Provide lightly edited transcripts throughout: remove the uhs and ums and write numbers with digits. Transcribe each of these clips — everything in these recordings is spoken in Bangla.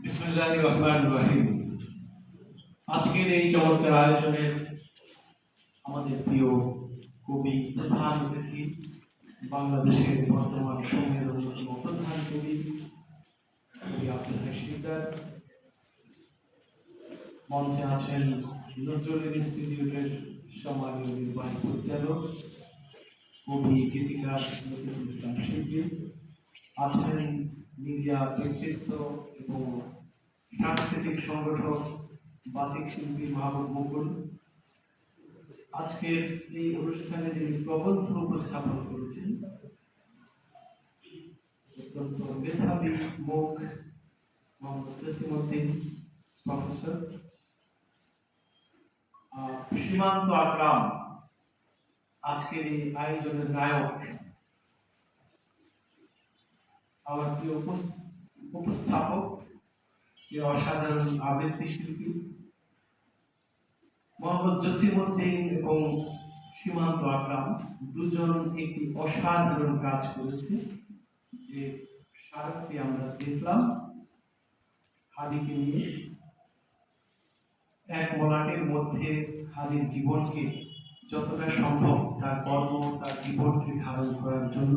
বিসমিল্লাহির রহমানির রহিম। আজকের এই চমৎকার আয়োজনে আমাদের প্রিয় কবি, প্রধান অতিথি, বাংলাদেশের বর্তমান সময়ের অন্যতম প্রধান কবি আব্দুল হাশিদার, মঞ্চে আছেন নজরুল ইনস্টিটিউটের সম্মানীয় নির্বাহী পরিচালক কবি গীতিকার নজরুল ইসলাম শিল্পী, আছেন মিডিয়া ব্যক্তিত্ব এবং সাংস্কৃতিক সংগঠক বাচিক শিল্পী মাহবুব মুকুল। আজকের এই অনুষ্ঠানে যিনি প্রবন্ধ উপস্থাপন করেছেন অত্যন্ত মেধাবী মুখ মোহাম্মদ জসিমউদ্দিন প্রফেসর, সীমান্ত আকরাম আজকের এই আয়োজনের নায়ক, আমার প্রিয় উপস্থাপক, অসাধারণ আবৃত্তি শিল্পী মোহাম্মদ জসিমউদ্দিন এবং সীমান্ত আকরাম দুজন একটি অসাধারণ কাজ করেছে। যে স্মারকটি আমরা দেখলাম হাদিকে নিয়ে, এক মলাটের মধ্যে হাদির জীবনকে যতটা সম্ভব তার কর্ম, তার জীবনকে ধারণ করার জন্য,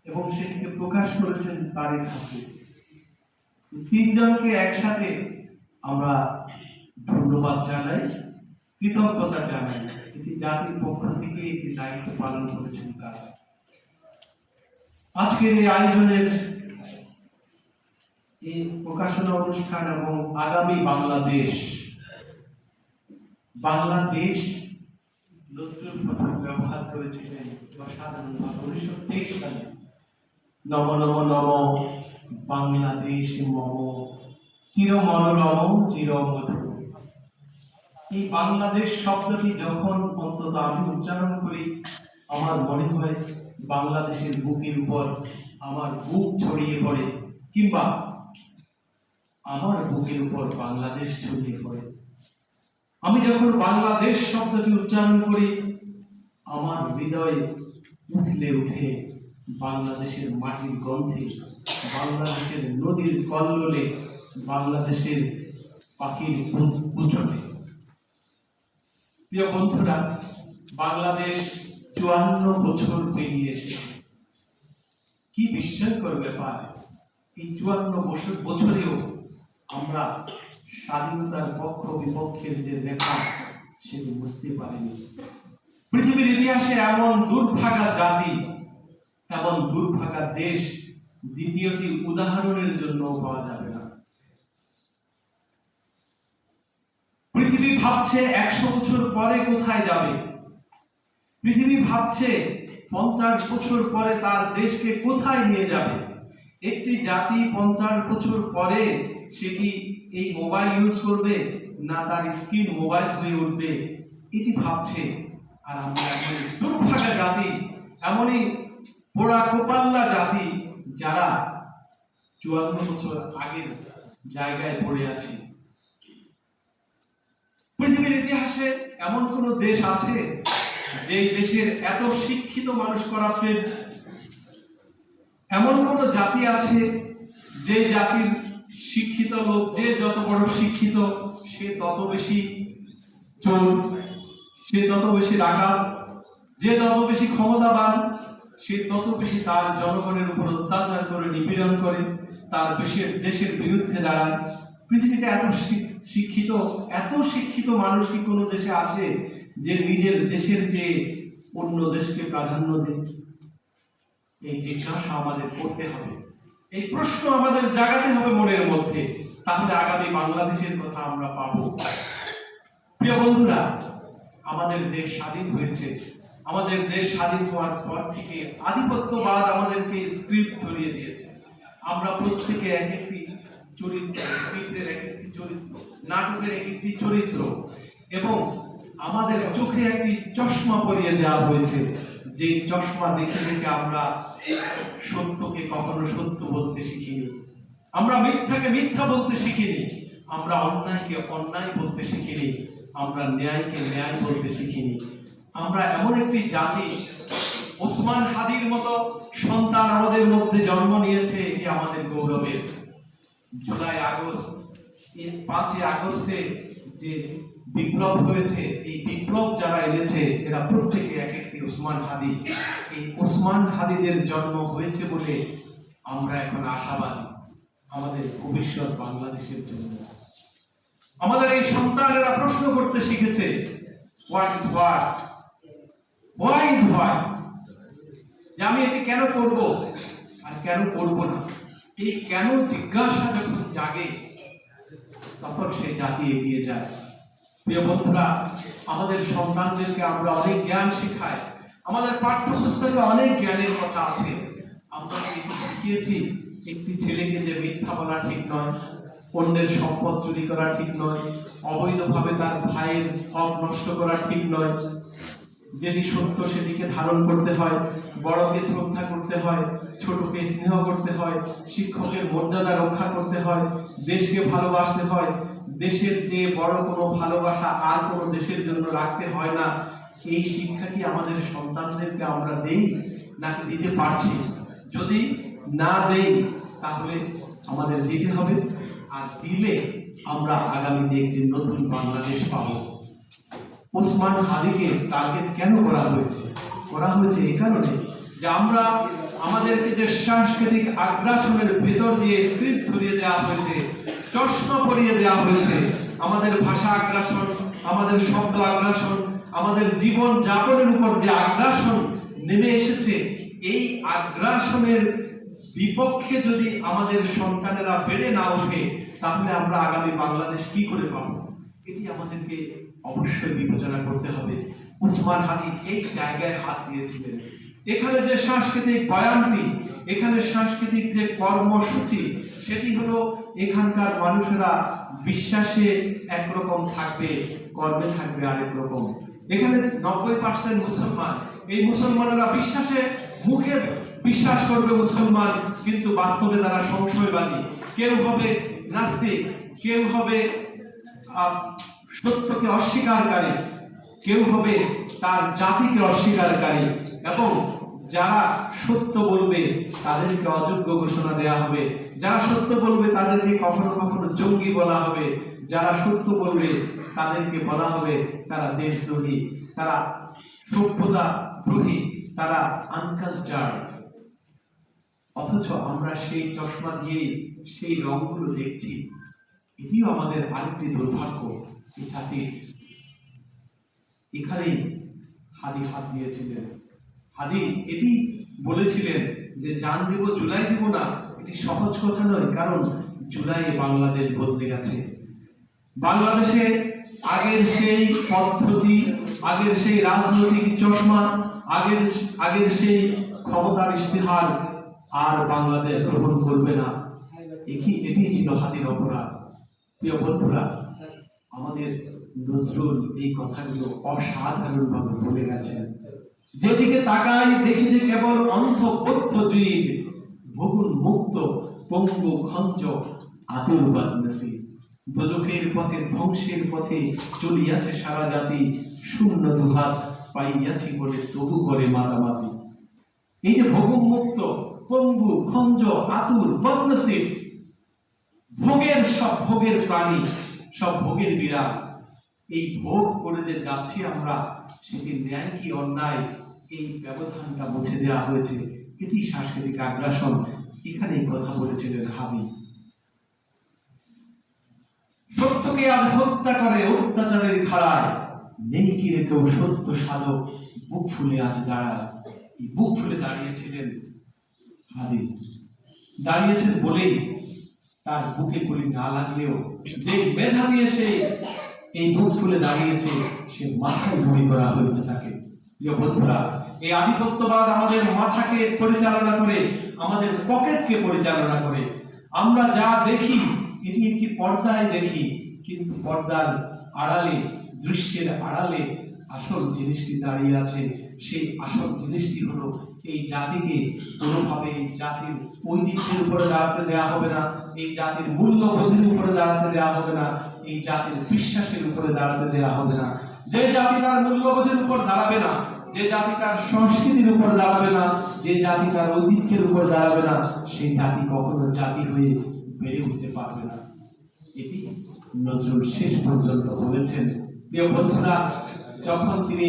এবং সেটিকে প্রকাশ করেছেন তারেক হাসিন। তিনজনকে একসাথে আমরা ধন্যবাদ জানাই, কৃতজ্ঞতা জানাই। এটি জাতির পক্ষ থেকে একটি দায়িত্ব পালন করেছেন তারা। আজকের এই আয়োজনের এই প্রকাশনা অনুষ্ঠান এবং আগামী বাংলাদেশ নজরুল প্রথম ব্যবহার করেছিলেন অসাধারণভাবে 1923 সালে, নম নম নম বাংলাদেশ মম চির মনোরম চির মধুর। এই বাংলাদেশ শব্দটি যখন অন্তত আমি উচ্চারণ করি, আমার মনে হয় বাংলাদেশের বুকের উপর আমার বুক ছড়িয়ে পড়ে, কিংবা আমার বুকের উপর বাংলাদেশ ছড়িয়ে পড়ে। আমি যখন বাংলাদেশ শব্দটি উচ্চারণ করি, আমার হৃদয়ে উথলে উঠে বাংলাদেশের মাটির গন্ধে, বাংলাদেশের নদীর কল্লোলে, বাংলাদেশের পাখির উচ্চনে। প্রিয় বন্ধুরা, বাংলাদেশ 54 বছর পেরিয়ে এসেছে। কি বিস্ময়কর ব্যাপার! এই 54 বছরেও আমরা স্বাধীনতার পক্ষ বিপক্ষের যে রেখা, সেটি বুঝতে পারিনি। পৃথিবীর ইতিহাসে এমন দুর্ভাগা জাতি, এমন দুর্ভাগা দেশ দ্বিতীয়টি উদাহরণের জন্য পাওয়া যাবে না। পৃথিবী ভাবছে 100 বছর পরে কোথায় যাবে। পৃথিবী ভাবছে 50 বছর পরে তার দেশকে কোথায় নিয়ে যাবে। একটি জাতি 50 বছর পরে সেটি এই মোবাইল ইউজ করবে, না তার স্ক্রিন মোবাইল হয়ে উঠবে, এটি ভাবছে। আর আমরা এমন দুর্ভাগা জাতি, এমনই পোড়া কোপাল্লা জাতি, যারা 54 বছর আগের জায়গায় পড়ে আছে। পৃথিবীর ইতিহাসে এমন কোন দেশ আছে যে দেশের এত শিক্ষিত মানুষ করাপ্টেড? এমন কোন জাতি আছে যে জাতির শিক্ষিত লোক, যে যত বড় শিক্ষিত, সে তত বেশি চোর, সে তত বেশি ডাকাত, যে তত বেশি ক্ষমতাবান, সে তত বেশি তার জনগণের উপর অত্যাচার করে, নিপীড়ন করে, তার দেশের বিরুদ্ধে দাঁড়ায়? পৃথিবীতে এত শিক্ষিত মানুষ কি কোনো দেশে আছে যে নিজের দেশের যে অন্য দেশকে প্রাধান্য দেয়? এই জিজ্ঞাসা আমাদের করতে হবে, এই প্রশ্ন আমাদের জাগাতে হবে মনের মধ্যে, তাহলে আগামী বাংলাদেশের কথা আমরা পাবো। প্রিয় বন্ধুরা, আমাদের দেশ স্বাধীন হয়েছে। আমাদের দেশ স্বাধীন হওয়ার পর থেকে আধিপত্যবাদ আমাদেরকে স্ক্রিপ্ট ধরিয়ে দিয়েছে। আমরা প্রত্যেকে এক একটি চরিত্র, স্ক্রিপ্টের এক একটি চরিত্র, নাটকের এক একটি চরিত্র, এবং আমাদের চোখে একটি চশমা পরিয়ে দেওয়া হয়েছে। যে চশমা দেখে দেখে আমরা সত্যকে কখনো সত্য বলতে শিখিনি, আমরা মিথ্যাকে মিথ্যা বলতে শিখিনি, আমরা অন্যায়কে অন্যায় বলতে শিখিনি, আমরা ন্যায়কে ন্যায় বলতে শিখিনি। আমরা এমন একটি জাতি, ওসমান হাদির মতো সন্তান আমাদের মধ্যে জন্ম নিয়েছে, এটি আমাদের গৌরবের। জুলাই আগস্ট, এই 5ই আগস্টে যে বিপ্লব হয়েছে, এই বিপ্লব যারা এনেছে এরা প্রত্যেকে এক একটি ওসমান হাদি। এই ওসমান হাদিদের জন্ম হয়েছে বলে আমরা এখন আশাবাদী আমাদের ভবিষ্যৎ বাংলাদেশের জন্য। আমাদের এই সন্তানেরা প্রশ্ন করতে শিখেছে, what is what, why is why, যে আমি এটি কেন করব আর কেন করব না। এই কেন জিজ্ঞাসা যখন জাগে তখন সেই জাতি এগিয়ে যায়। প্রিয় বন্ধুরা, আমাদের সন্তানদেরকে আমরা অনেক জ্ঞান শেখাই, আমাদের পাঠ্যপুস্তকে অনেক জ্ঞানের কথা আছে। আমরা শিখিয়েছি একটি ছেলেকে যে মিথ্যা বলা ঠিক নয়, অন্যের সম্পদ চুরি করা ঠিক নয়, অবৈধভাবে তার ভাইয়ের হক নষ্ট করা ঠিক নয়, যেটি সত্য সেটিকে ধারণ করতে হয়, বড়কে শ্রদ্ধা করতে হয়, ছোটকে স্নেহ করতে হয়, শিক্ষকের মর্যাদা রক্ষা করতে হয়, দেশকে ভালোবাসতে হয়, দেশের যে বড় কোনো ভালোবাসা আর কোনো দেশের জন্য রাখতে হয় না। এই শিক্ষা কি আমাদের সন্তানদেরকে আমরা দেই নাকি দিতে পারছি? যদি না দেই তাহলে আমাদের দিতে হবে, আর দিলে আমরা আগামীতে একটি নতুন বাংলাদেশ পাবো। ওসমান হাদিকে টার্গেট কেন করা হয়েছে? করা হয়েছে এই কারণে যে আমরা আমাদেরকে যে সাংস্কৃতিক আগ্রাসনের ভেতর দিয়ে স্ক্রিপ্ট ধরিয়ে দেওয়া হয়েছে, চশমা পরিয়ে দেওয়া হয়েছে, আমাদের ভাষা আগ্রাসন, আমাদের শব্দ আগ্রাসন, আমাদের জীবন যাপনের উপর যে আগ্রাসন নেমে এসেছে, এই আগ্রাসনের বিপক্ষে যদি আমাদের সন্তানেরা বেড়ে না ওঠে তাহলে আমরা আগামী বাংলাদেশ কি করে পাবো? এটি আমাদেরকে অবশ্যই বিবেচনা করতে হবে। ওসমান হাদি এই জায়গায় হাত দিয়েছিলেন। এখানে যে সাংস্কৃতিক বয়ানটি, এখানে সাংস্কৃতিক যে কর্মসূচি, সেটি হলো এখানকার মানুষেরা বিশ্বাসে একরকম থাকবে, কর্মে থাকবে আরেক রকম। এখানে 90% মুসলমান, এই মুসলমানেরা বিশ্বাসে মুখে বিশ্বাস করবে মুসলমান, কিন্তু বাস্তবে তারা সংশয়বাদী। কেউ হবে নাস্তিক, কেউ হবে সত্যকে অস্বীকারী, কেউ হবে তার জাতিকে অস্বীকারী, এবং যারা সত্য বলবে তাদেরকে অযোগ্য ঘোষণা দেওয়া হবে, যারা সত্য বলবে তাদেরকে কখনো কখনো জঙ্গি বলা হবে, যারা সত্য বলবে তাদেরকে বলা হবে তারা দেশদ্রোহী, তারা সভ্যতা দ্রোহী, তারা আনকালচার। অথচ আমরা সেই চশমা দিয়ে সেই রংগুলো দেখছি। এটিও আমাদের আরেকটি দুর্ভাগ্য এই জাতির। এখানেই হাদি হাত দিয়েছিলেন। হাদি এটি বলেছিলেন যে জান দিব জুলাই দিব না, এটি সহজ কথা নয়, কারণ জুলাই বাংলাদেশ বদলে গেছে। বাংলাদেশে আগের সেই পদ্ধতি, আগের সেই রাজনৈতিক চশমা, আগের সেই ক্ষমতার ইশতেহার আর বাংলাদেশ গ্রহণ করবে না। এটি ছিল হাদির অপরাধ। প্রিয় বন্ধুরা, আমাদের নজরুল এই কথাগুলো অসাধারণভাবে বলে গেছেন। যেদিকে তাকাই দেখি যে কেবল অন্ধ বৌদ্ধ জীব, ভগুন মুক্ত পঙ্গু খঞ্জ আতুরবাদ নসি। দোজখের পথে ধ্বংসের পথে চলিয়াছে সারা জাতি, শূন্য দুহাত পাইয়াছি বলে তবু করে মাতামাতি। এই যে ভগুন মুক্ত, পঙ্গু, খঞ্জ, আতুর, বদনসিব, ভোগের সব ভোগের প্রাণী, সব ভোগের বিড়াল। এই ভোগ করে যে যাচ্ছি আমরা, সেটি ন্যায় কি অন্যায়, এই ব্যবধানটা মুছে দেওয়া হয়েছে। এটি সাংস্কৃতিক আগ্রাসন। এখানেই কথা বলেছিলেন হাদি। সত্যকে আজ হত্যা করে অত্যাচারের খাড়ায়, নেই কি রে কেউ সত্য সাধক, বুক ফুলে আজ দাঁড়ায়। এই বুক ফুলে দাঁড়িয়েছিলেন হাদি। দাঁড়িয়েছেন বলেই তার বুকে গুলি না লাগলেও যে মেধা দিয়ে সে এই বুক ফুলে দাঁড়িয়েছে, সে মাথায় গুলি করা হয়েছে তাকে। প্রিয় বন্ধুরা, এই আধিপত্যবাদ আমাদের মাথাকে পরিচালনা করে, আমাদের পকেটকে পরিচালনা করে। আমরা যা দেখি এটি একটি পর্দায় দেখি, কিন্তু পর্দার আড়ালে, দৃশ্যের আড়ালে আসল জিনিসটি দাঁড়িয়ে আছে। সেই আসল জিনিসটি হলো এই জাতিকে কোনোভাবে এই জাতির ঐতিহ্যের উপরে দাঁড়াতে দেওয়া হবে না, এই জাতির মূল্যবোধের উপরে দাঁড়াতে দেওয়া হবে না, এই জাতির বিশ্বাসের উপরে দাঁড়াতে দেওয়া হবে না। যে জাতি তার মূল্যবোধের উপর দাঁড়াবে না, যে জাতি তার সংস্কৃতির উপর দাঁড়াবে না, যে জাতি তার ঐতিহ্যের উপর দাঁড়াবে না, সেই জাতি কখনো জাতি হয়ে বেড়ে উঠতে পারবে না। এটি নজরুল শেষ পর্যন্ত বলেছেন। প্রিয় বন্ধুরা, যখন তিনি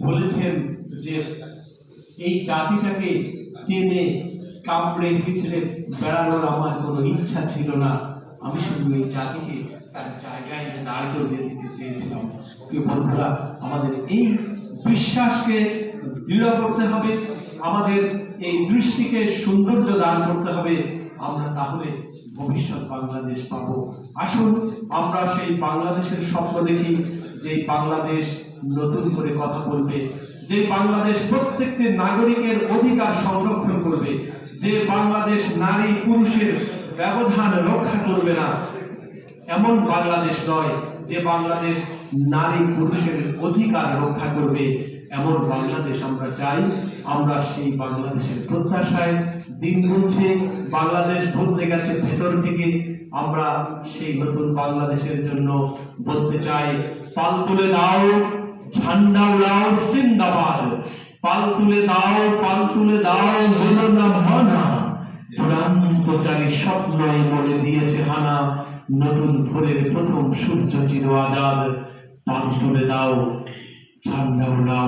বলেছেন যে এই জাতিটাকে টেনে কামড়ে হিচড়ে বেড়ানোর আমার কোনো ইচ্ছা ছিল না, আমি শুধু এই জাতিকে তার জায়গায় দাঁড় করিয়ে দিতে চেয়েছিলাম। প্রিয় বন্ধুরা, আমাদের এই বিশ্বাসকে দৃঢ় করতে হবে, আমাদের এই দৃষ্টিকে সৌন্দর্য দান করতে হবে, আমরা তাহলে ভবিষ্যৎ বাংলাদেশ পাবো। আসুন আমরা সেই বাংলাদেশের স্বপ্ন দেখি, যে বাংলাদেশ নতুন করে কথা বলবে, যে বাংলাদেশ প্রত্যেকটি নাগরিকের অধিকার সংরক্ষণ করবে, যে বাংলাদেশ নারী পুরুষের ব্যবধান রক্ষা করবে না, এমন বাংলাদেশ নয়। যে বাংলাদেশ নারী পুরুষের অধিকার রক্ষা করবে, এমন বাংলাদেশ আমরা চাই। আমরা সেই বাংলাদেশের প্রত্যাশায় দিন গুনছে, বাংলাদেশ বদলে গেছে ভেতর থেকে। আমরা সেই নতুন বাংলাদেশের জন্য বলতে চাই, পাল তুলে দাও, ঝান্ডা উড়াও, জিন্দাবাদ। পাল তুলে দাও, পাল তুলে দাও, বলো না মানা। চূড়ান্তচারী স্বপ্নই বলে দিয়েছে হানা। নতুন ভোরের প্রথম সূর্য চির আজাদ। পাল তুলে দাও, ঝান্ডা উড়াও।